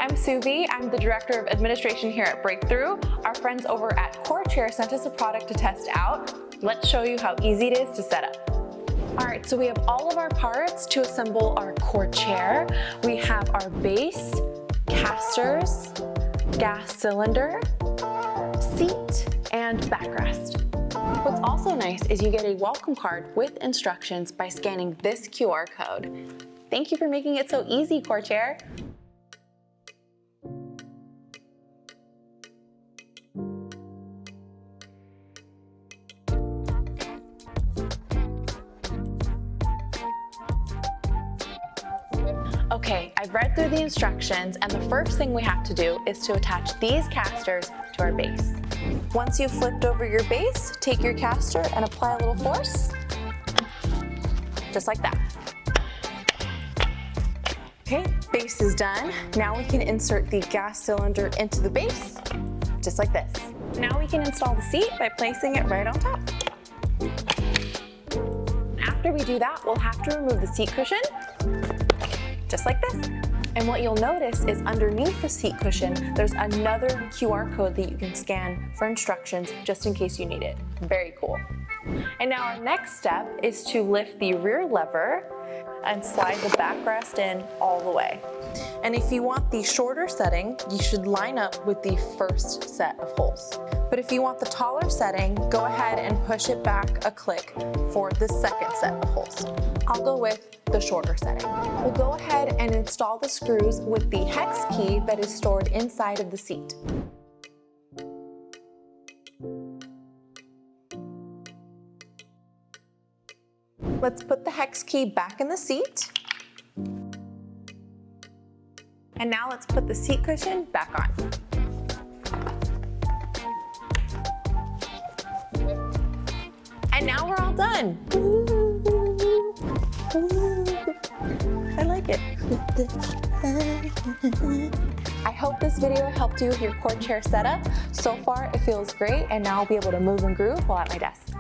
I'm Suvi. I'm the Director of Administration here at Breakthrough. Our friends over at CoreChair sent us a product to test out. Let's show you how easy it is to set up. All right, so we have all of our parts to assemble our CoreChair. We have our base, casters, gas cylinder, seat, and backrest. What's also nice is you get a welcome card with instructions by scanning this QR code. Thank you for making it so easy, CoreChair. Okay, I've read through the instructions, and the first thing we have to do is to attach these casters to our base. Once you've flipped over your base, take your caster and apply a little force, just like that. Okay, base is done. Now we can insert the gas cylinder into the base, just like this. Now we can install the seat by placing it right on top. After we do that, we'll have to remove the seat cushion, just like this. And what you'll notice is underneath the seat cushion, there's another QR code that you can scan for instructions just in case you need it. Very cool. And now our next step is to lift the rear lever and slide the backrest in all the way. And if you want the shorter setting, you should line up with the first set of holes. But if you want the taller setting, go ahead and push it back a click for the second set of holes. I'll go with the shorter setting. We'll go ahead and install the screws with the hex key that is stored inside of the seat. Let's put the hex key back in the seat. And now let's put the seat cushion back on. And now we're all done. I like it. I hope this video helped you with your CoreChair setup. So far, it feels great, and now I'll be able to move and groove while at my desk.